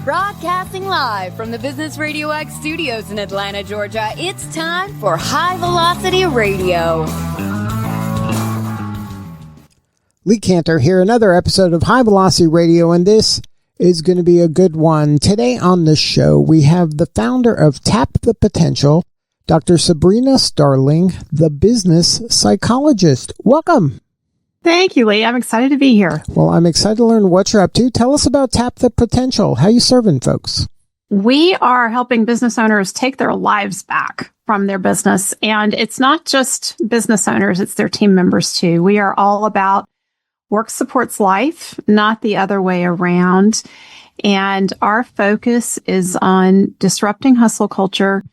Broadcasting live from the Business Radio X studios in Atlanta, Georgia, it's time for High Velocity Radio. Lee Kantor here, another episode of High Velocity Radio, and this is going to be a good one. Today on the show, we have the founder of Tap the Potential, Dr. Sabrina Starling, the business psychologist. Welcome. Thank you, Lee. I'm excited to be here. Well, I'm excited to learn what you're up to. Tell us about Tap the Potential. How you serving folks? We are helping business owners take their lives back from their business. And it's not just business owners, it's their team members too. We are all about work supports life, not the other way around. And our focus is on disrupting hustle culture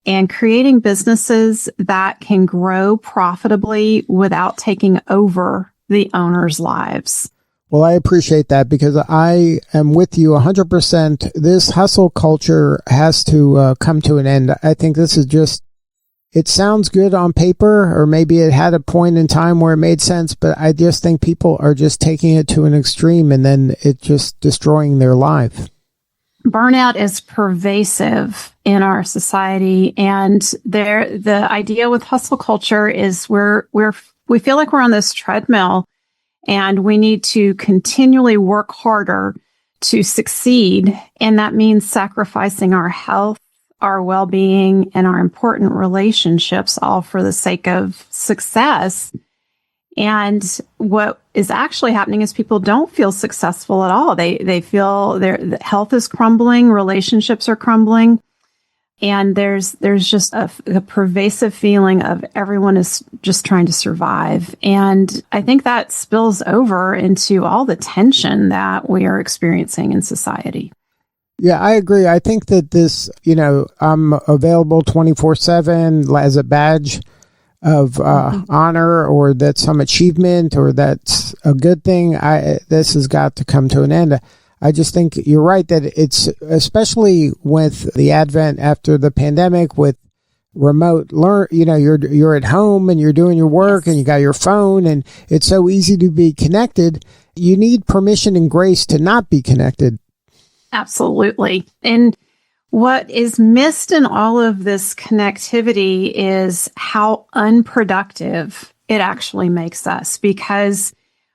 and creating businesses that can grow profitably without taking over the owners' lives. Well, I appreciate that because I am with you 100%. This hustle culture has to come to an end. I think this is just, it sounds good on paper, or maybe it had a point in time where it made sense, but I just think people are just taking it to an extreme and then it just destroying their life. Burnout is pervasive in our society, and the idea with hustle culture is we feel like we're on this treadmill, and we need to continually work harder to succeed, and that means sacrificing our health, our well-being, and our important relationships, all for the sake of success. And what is actually happening is people don't feel successful at all. They feel their health is crumbling, relationships are crumbling, and there's just a pervasive feeling of everyone is just trying to survive. And I think that spills over into all the tension that we are experiencing in society. Yeah, I agree. I think that this, I'm available 24/7 as a badge of honor, or that's some achievement, or that's a good thing. This has got to come to an end. I just think you're right that it's, especially with the advent after the pandemic, with remote you're at home and you're doing your work, yes, and you got your phone, and it's so easy to be connected. You need permission and grace to not be connected. Absolutely. And what is missed in all of this connectivity is how unproductive it actually makes us, because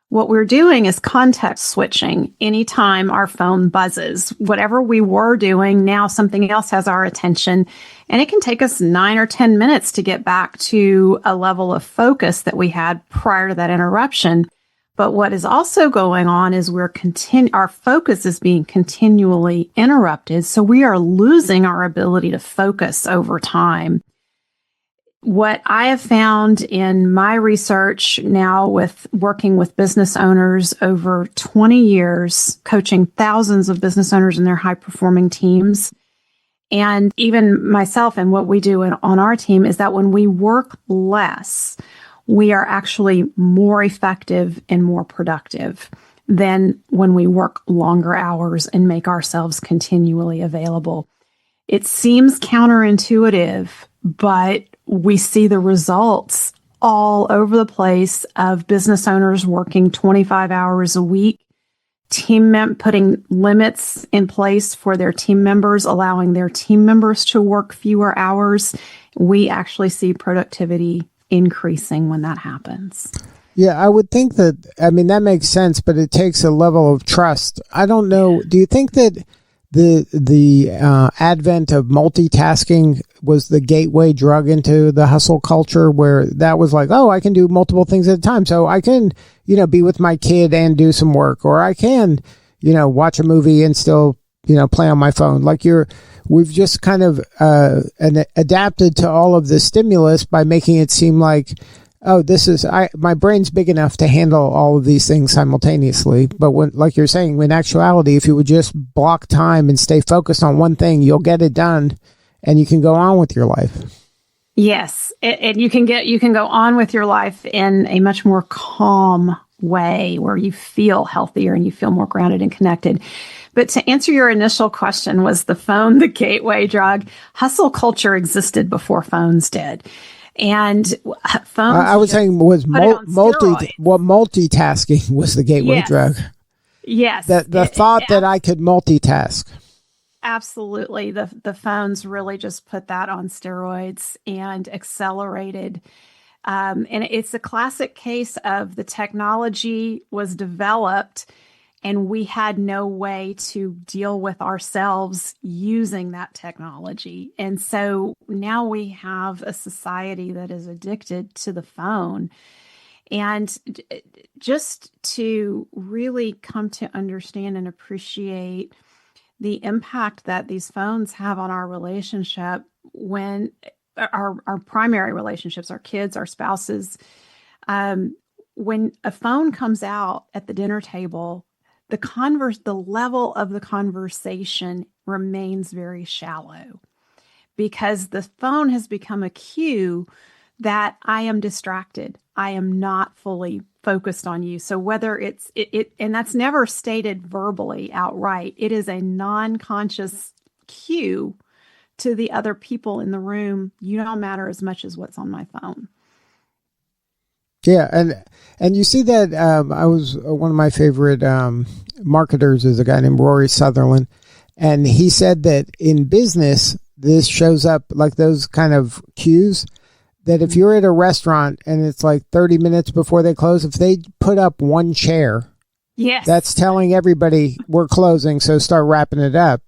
what we're doing is context switching. Anytime our phone buzzes, whatever we were doing, now something else has our attention, and it can take us 9 or 10 minutes to get back to a level of focus that we had prior to that interruption. But what is also going on is our focus is being continually interrupted. So we are losing our ability to focus over time. What I have found in my research now, with working with business owners over 20 years, coaching thousands of business owners in their high performing teams, and even myself and what we do on our team, is that when we work less, we are actually more effective and more productive than when we work longer hours and make ourselves continually available. It seems counterintuitive, but we see the results all over the place of business owners working 25 hours a week, putting limits in place for their team members, allowing their team members to work fewer hours. We actually see productivity increasing when that happens. Yeah, I would think that, that makes sense, but it takes a level of trust. I don't know. Do you think that the advent of multitasking was the gateway drug into the hustle culture, where that was like, oh, I can do multiple things at a time. So I can, be with my kid and do some work, or I can, watch a movie and still, play on my phone. We've just kind of adapted to all of the stimulus by making it seem like, oh, my brain's big enough to handle all of these things simultaneously. But when, like you're saying, in actuality, if you would just block time and stay focused on one thing, you'll get it done and you can go on with your life. Yes. And you can go on with your life in a much more calm way, where you feel healthier and you feel more grounded and connected. But to answer your initial question, was the phone the gateway drug? Hustle culture existed before phones did. And phones, I was saying, was multitasking was the gateway drug. Yes. The thought that I could multitask. Absolutely. The phones really just put that on steroids and accelerated. And it's a classic case of the technology was developed and we had no way to deal with ourselves using that technology. And so now we have a society that is addicted to the phone. And just to really come to understand and appreciate the impact that these phones have on our relationship, when our primary relationships, our kids, our spouses, when a phone comes out at the dinner table, the level of the conversation remains very shallow because the phone has become a cue that I am distracted. I am not fully focused on you. So whether and that's never stated verbally outright, it is a non-conscious cue to the other people in the room. You don't matter as much as what's on my phone. Yeah, and you see that I was one of my favorite marketers is a guy named Rory Sutherland, and he said that in business this shows up like those kind of cues. That if you're at a restaurant and it's like 30 minutes before they close, if they put up one chair, yes, that's telling everybody we're closing, so start wrapping it up.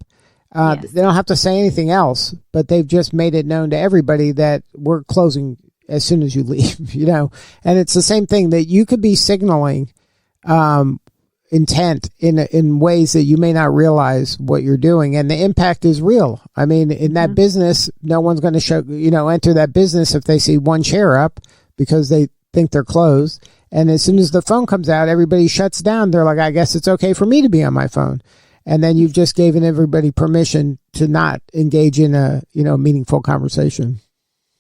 Yes. They don't have to say anything else, but they've just made it known to everybody that we're closing as soon as you leave, you know. And it's the same thing that you could be signaling intent in ways that you may not realize what you're doing, and the impact is real. I mean, in that business, no one's going to enter that business if they see one chair up because they think they're closed. And as soon as the phone comes out, everybody shuts down. They're like, I guess it's okay for me to be on my phone. And then you've just given everybody permission to not engage in a meaningful conversation.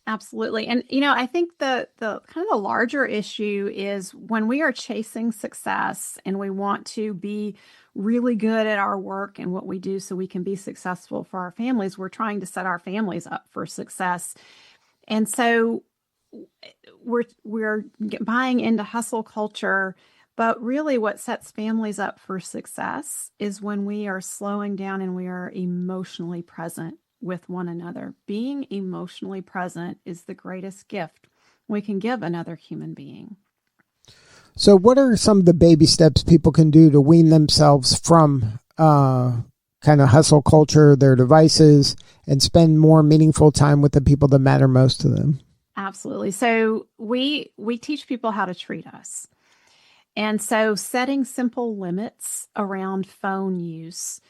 Absolutely. And, I think the kind of the larger issue is when we are chasing success and we want to be really good at our work and what we do so we can be successful for our families, we're trying to set our families up for success. And so we're buying into hustle culture, but really what sets families up for success is when we are slowing down and we are emotionally present with one another. Being emotionally present is the greatest gift we can give another human being. So what are some of the baby steps people can do to wean themselves from kind of hustle culture, their devices, and spend more meaningful time with the people that matter most to them? Absolutely. So we teach people how to treat us. And so setting simple limits around phone use,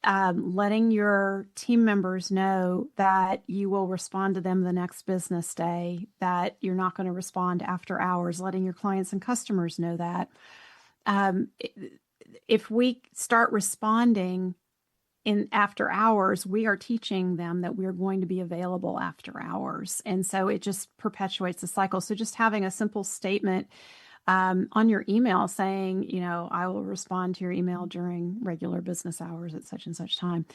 letting your team members know that you will respond to them the next business day, that you're not going to respond after hours, letting your clients and customers know that. If we start responding in after hours, we are teaching them that we're going to be available after hours. And so it just perpetuates the cycle. So just having a simple statement on your email saying, I will respond to your email during regular business hours at such and such time.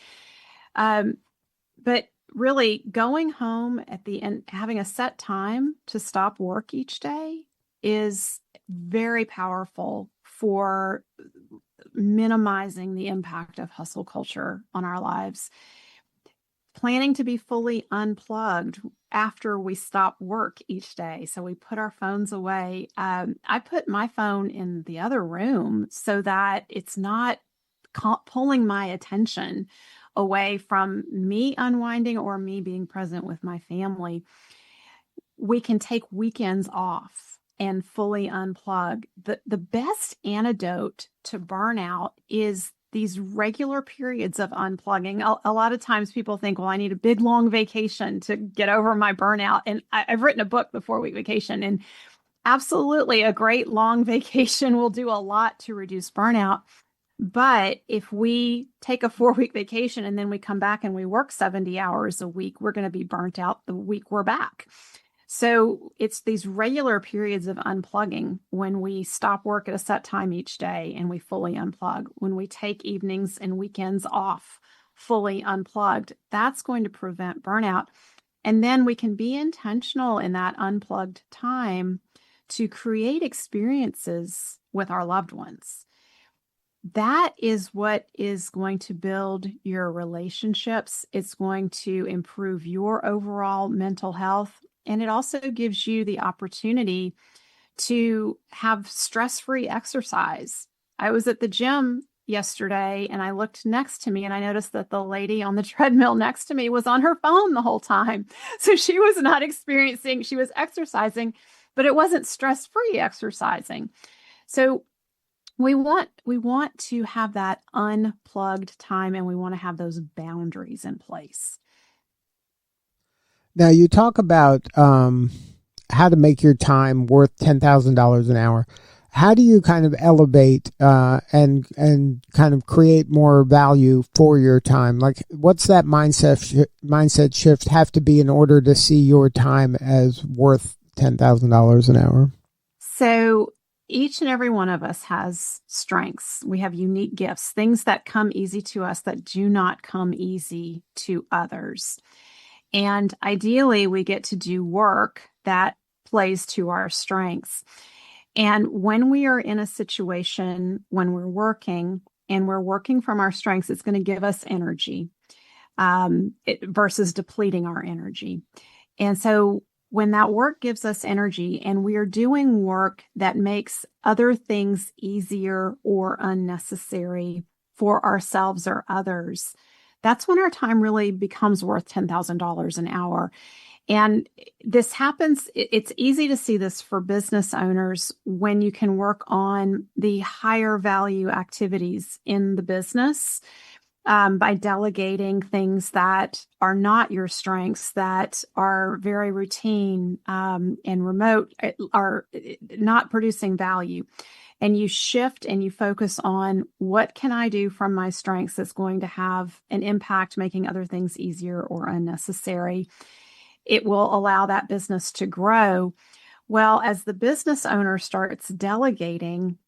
But really going home at the end, having a set time to stop work each day is very powerful for minimizing the impact of hustle culture on our lives. Planning to be fully unplugged after we stop work each day. So we put our phones away. I put my phone in the other room so that it's not pulling my attention away from me unwinding or me being present with my family. We can take weekends off and fully unplug. The best antidote to burnout is these regular periods of unplugging. A lot of times people think, well, I need a big, long vacation to get over my burnout. And I've written a book, The 4-Week Vacation, and absolutely a great long vacation will do a lot to reduce burnout. But if we take a 4-week vacation and then we come back and we work 70 hours a week, we're going to be burnt out the week we're back. So it's these regular periods of unplugging when we stop work at a set time each day and we fully unplug. When we take evenings and weekends off fully unplugged, that's going to prevent burnout. And then we can be intentional in that unplugged time to create experiences with our loved ones. that is what is going to build your relationships. It's going to improve your overall mental health. And it also gives you the opportunity to have stress-free exercise. I was at the gym yesterday and I looked next to me and I noticed that the lady on the treadmill next to me was on her phone the whole time. So she was not experiencing, she was exercising, but it wasn't stress-free exercising. So we want to have that unplugged time, and we want to have those boundaries in place. Now you talk about how to make your time worth $10,000 an hour. How do you kind of elevate and kind of create more value for your time? Like, what's that mindset shift have to be in order to see your time as worth $10,000 an hour? So each and every one of us has strengths. We have unique gifts, things that come easy to us that do not come easy to others. And ideally, we get to do work that plays to our strengths. And when we are in a situation, when we're working and we're working from our strengths, it's going to give us energy versus depleting our energy. And so when that work gives us energy and we are doing work that makes other things easier or unnecessary for ourselves or others, that's when our time really becomes worth $10,000 an hour. And this happens, it's easy to see this for business owners when you can work on the higher value activities in the business by delegating things that are not your strengths, that are very routine and remote, are not producing value. And you shift and you focus on what can I do from my strengths that's going to have an impact, making other things easier or unnecessary. It will allow that business to grow. Well, as the business owner starts delegating,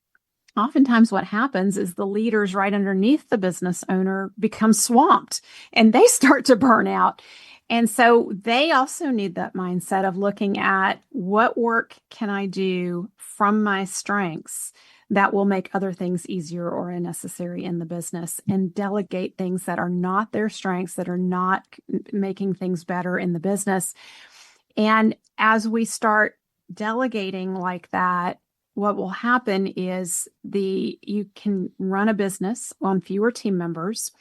oftentimes what happens is the leaders right underneath the business owner become swamped and they start to burn out. And so they also need that mindset of looking at what work can I do from my strengths that will make other things easier or unnecessary in the business, and delegate things that are not their strengths, that are not making things better in the business. And as we start delegating like that, what will happen is you can run a business on fewer team members.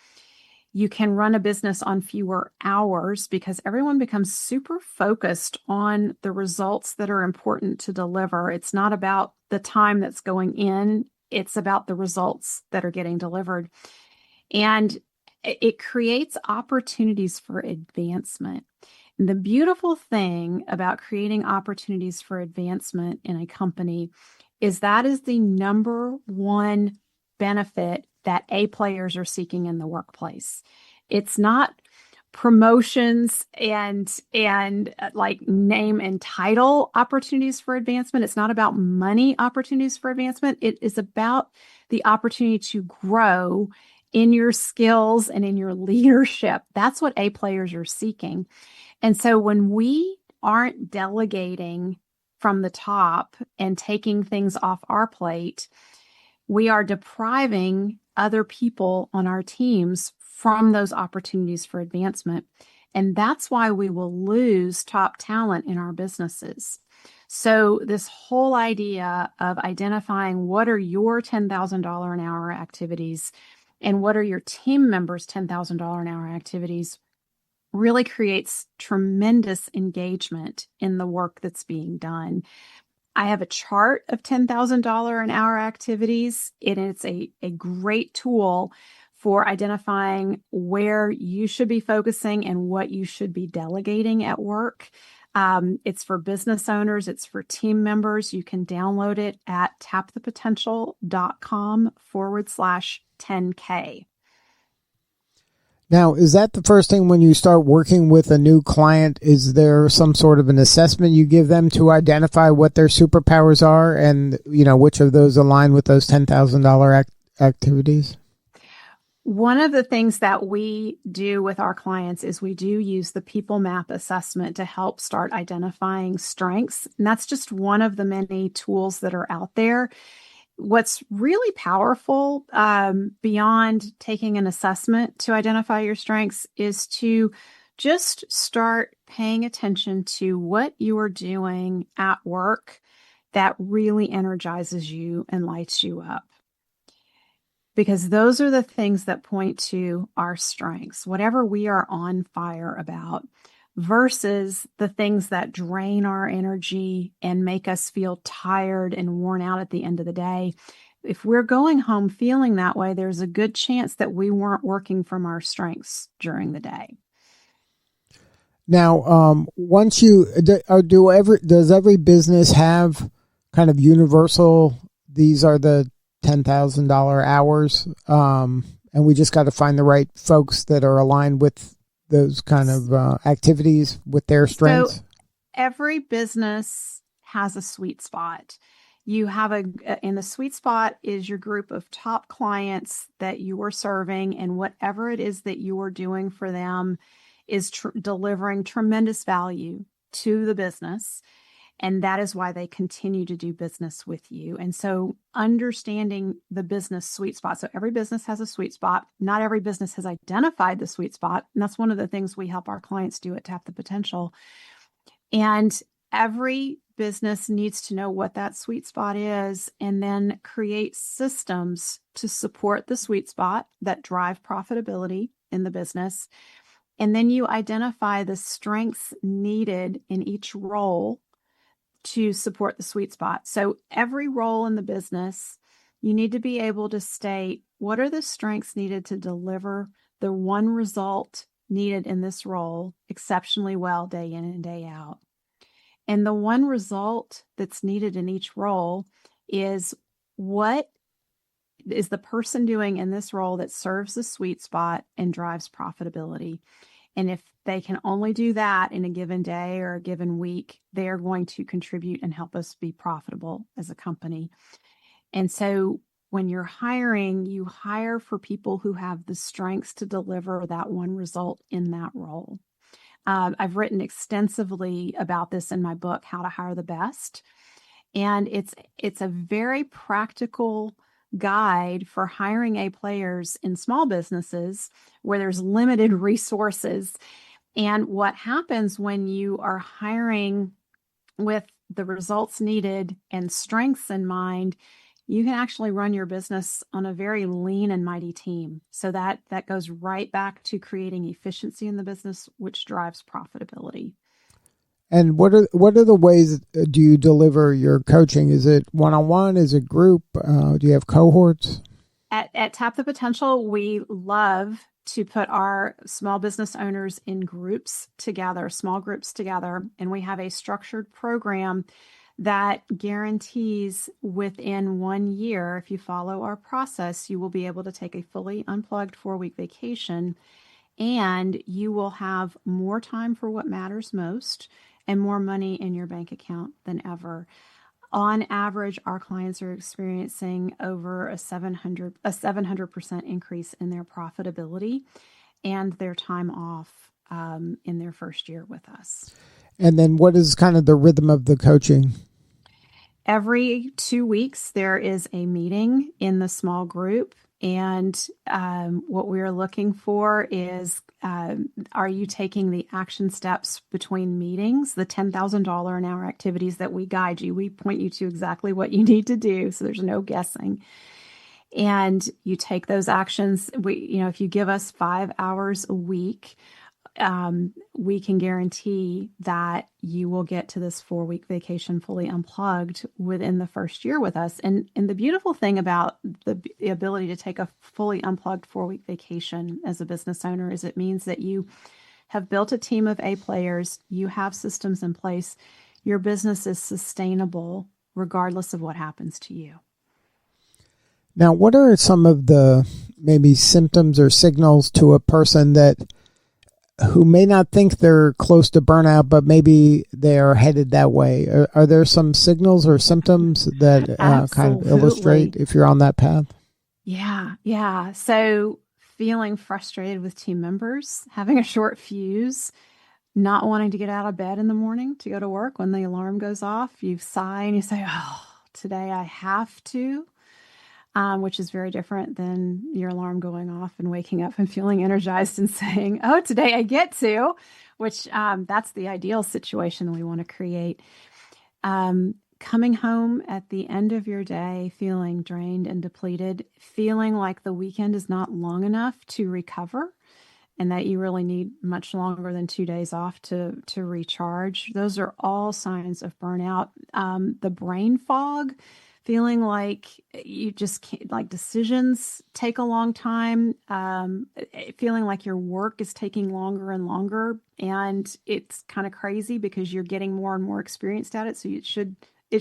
You can run a business on fewer hours because everyone becomes super focused on the results that are important to deliver. It's not about the time that's going in. It's about the results that are getting delivered. And it creates opportunities for advancement. And the beautiful thing about creating opportunities for advancement in a company is that is the number one benefit that A players are seeking in the workplace. It's not promotions and like name and title opportunities for advancement. It's not about money opportunities for advancement. It is about the opportunity to grow in your skills and in your leadership. That's what A players are seeking. And so when we aren't delegating from the top and taking things off our plate, we are depriving other people on our teams from those opportunities for advancement. And that's why we will lose top talent in our businesses. So this whole idea of identifying what are your $10,000 an hour activities and what are your team members' $10,000 an hour activities really creates tremendous engagement in the work that's being done. I have a chart of $10,000 an hour activities. It's a great tool for identifying where you should be focusing and what you should be delegating at work. It's for business owners. It's for team members. You can download it at tapthepotential.com/10K. Now, is that the first thing when you start working with a new client? Is there some sort of an assessment you give them to identify what their superpowers are and, which of those align with those $10,000 activities? One of the things that we do with our clients is we do use the People Map assessment to help start identifying strengths. And that's just one of the many tools that are out there. what's really powerful, beyond taking an assessment to identify your strengths, is to just start paying attention to what you are doing at work that really energizes you and lights you up. Because those are the things that point to our strengths, whatever we are on fire about, versus the things that drain our energy and make us feel tired and worn out at the end of the day. If we're going home feeling that way, there's a good chance that we weren't working from our strengths during the day. Now, once you does every business have kind of universal? These are the $10,000 hours, and we just got to find the right folks that are aligned with those kind of activities with their strengths. So every business has a sweet spot. You have and the sweet spot is your group of top clients that you are serving, and whatever it is that you are doing for them is delivering tremendous value to the business. And that is why they continue to do business with you. And so understanding the business sweet spot. So every business has a sweet spot. Not every business has identified the sweet spot. And that's one of the things we help our clients do at Tap the Potential. And every business needs to know what that sweet spot is and then create systems to support the sweet spot that drive profitability in the business. And then you identify the strengths needed in each role to support the sweet spot. So every role in the business, you need to be able to state, what are the strengths needed to deliver the one result needed in this role exceptionally well day in and day out? And the one result that's needed in each role is, what is the person doing in this role that serves the sweet spot and drives profitability? And if they can only do that in a given day or a given week, they are going to contribute and help us be profitable as a company. And so when you're hiring, you hire for people who have the strengths to deliver that one result in that role. I've written extensively about this in my book, How to Hire the Best. And it's a very practical guide for hiring A players in small businesses where there's limited resources. And what happens when you are hiring with the results needed and strengths in mind, you can actually run your business on a very lean and mighty team. So that goes right back to creating efficiency in the business, which drives profitability. And what are the ways do you deliver your coaching? Is it one-on-one? Is it group? Do you have cohorts? At Tap the Potential, we love to put our small business owners in groups together, small groups together. And we have a structured program that guarantees within 1 year, if you follow our process, you will be able to take a fully unplugged 4-week vacation, and you will have more time for what matters most and more money in your bank account than ever. On average, our clients are experiencing over a 700% increase in their profitability and their time off in their first year with us. And then what is kind of the rhythm of the coaching? Every 2 weeks, there is a meeting in the small group. And what we are looking for is, are you taking the action steps between meetings, the $10,000 an hour activities that we guide you? We point you to exactly what you need to do, so there's no guessing. And you take those actions. If you give us 5 hours a week, we can guarantee that you will get to this 4-week vacation fully unplugged within the first year with us. And the beautiful thing about the ability to take a fully unplugged 4-week vacation as a business owner is it means that you have built a team of A players, you have systems in place, your business is sustainable regardless of what happens to you. Now, what are some of the maybe symptoms or signals to a person who may not think they're close to burnout, but maybe they're headed that way? Are there some signals or symptoms that kind of illustrate if you're on that path? Yeah. So feeling frustrated with team members, having a short fuse, not wanting to get out of bed in the morning to go to work when the alarm goes off, you sigh and you say, oh, today I have to. which is very different than your alarm going off and waking up and feeling energized and saying, oh, today I get to, which that's the ideal situation we want to create. Coming home at the end of your day, feeling drained and depleted, feeling like the weekend is not long enough to recover and that you really need much longer than 2 days off to recharge. Those are all signs of burnout. The brain fog, feeling like you just can't, like decisions take a long time, feeling like your work is taking longer and longer. And it's kind of crazy because you're getting more and more experienced at it. So it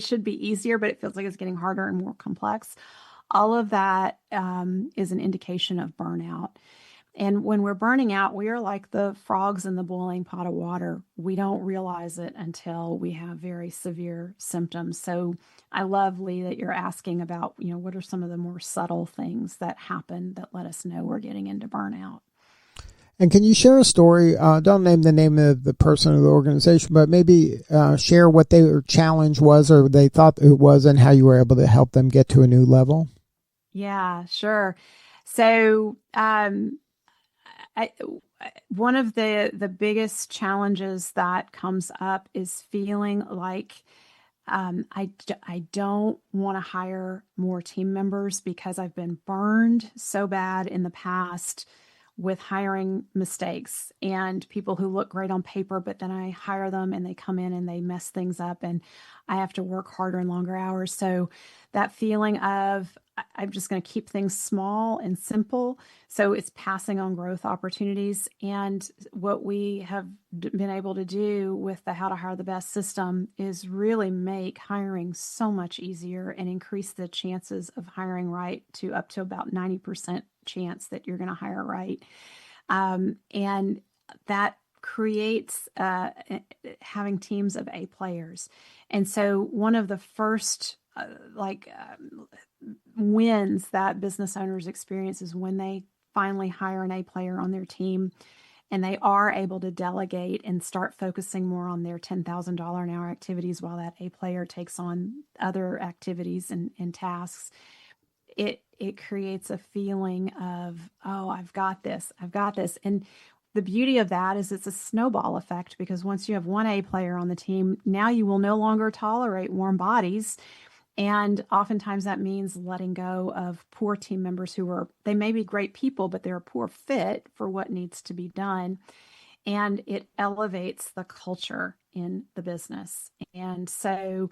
should be easier, but it feels like it's getting harder and more complex. All of that is an indication of burnout. And when we're burning out, we are like the frogs in the boiling pot of water. We don't realize it until we have very severe symptoms. So I love, Lee, that you're asking about, what are some of the more subtle things that happen that let us know we're getting into burnout? And can you share a story? Don't name the name of the person or the organization, but maybe share what their challenge was or they thought it was and how you were able to help them get to a new level. Yeah, sure. So one of the biggest challenges that comes up is feeling like I don't want to hire more team members because I've been burned so bad in the past with hiring mistakes and people who look great on paper, but then I hire them and they come in and they mess things up and I have to work harder and longer hours. So that feeling of I'm just going to keep things small and simple. So it's passing on growth opportunities. And what we have been able to do with the How to Hire the Best system is really make hiring so much easier and increase the chances of hiring right to up to about 90% chance that you're going to hire right. And that creates having teams of A players. And so one of the first wins that business owners experience is when they finally hire an A player on their team and they are able to delegate and start focusing more on their $10,000 an hour activities while that A player takes on other activities and tasks. It creates a feeling of, oh, I've got this. And the beauty of that is it's a snowball effect because once you have one A player on the team, now you will no longer tolerate warm bodies. And oftentimes that means letting go of poor team members they may be great people, but they're a poor fit for what needs to be done. And it elevates the culture in the business. And so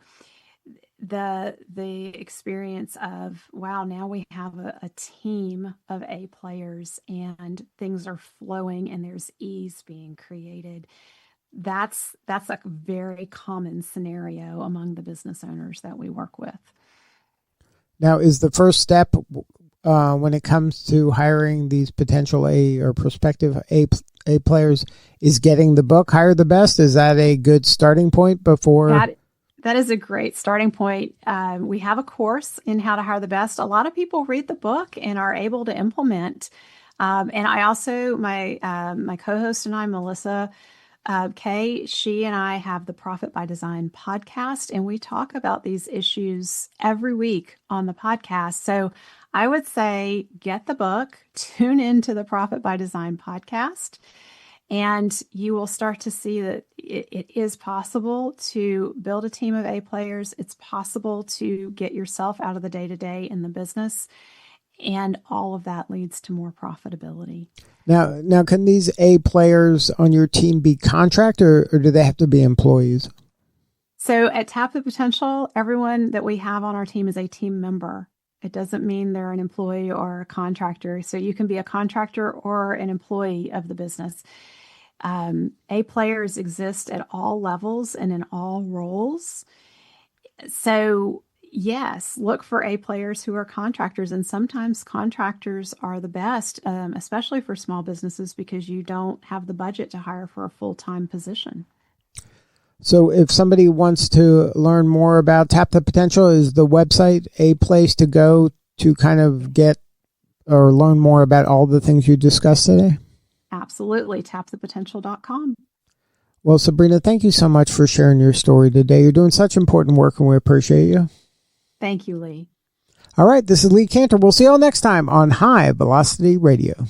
the experience of, wow, now we have a team of A players and things are flowing and there's ease being created. That's a very common scenario among the business owners that we work with. Now, is the first step when it comes to hiring these potential A or prospective A players is getting the book, Hire the Best? Is that a good starting point before? That is a great starting point. We have a course in How to Hire the Best. A lot of people read the book and are able to implement. And I also, my co-host and I, Melissa Kay, she and I have the Profit by Design podcast, and we talk about these issues every week on the podcast. So I would say get the book, tune into the Profit by Design podcast, and you will start to see that it is possible to build a team of A players. It's possible to get yourself out of the day-to-day in the business. And all of that leads to more profitability. Now, can these A players on your team be contract or do they have to be employees? So at Tap the Potential, everyone that we have on our team is a team member. It doesn't mean they're an employee or a contractor. So you can be a contractor or an employee of the business. A players exist at all levels and in all roles. So yes, look for A players who are contractors. And sometimes contractors are the best, especially for small businesses, because you don't have the budget to hire for a full-time position. So if somebody wants to learn more about Tap the Potential, is the website a place to go to kind of get or learn more about all the things you discussed today? Absolutely. tapthepotential.com. Well, Sabrina, thank you so much for sharing your story today. You're doing such important work and we appreciate you. Thank you, Lee. All right, this is Lee Kantor. We'll see you all next time on High Velocity Radio.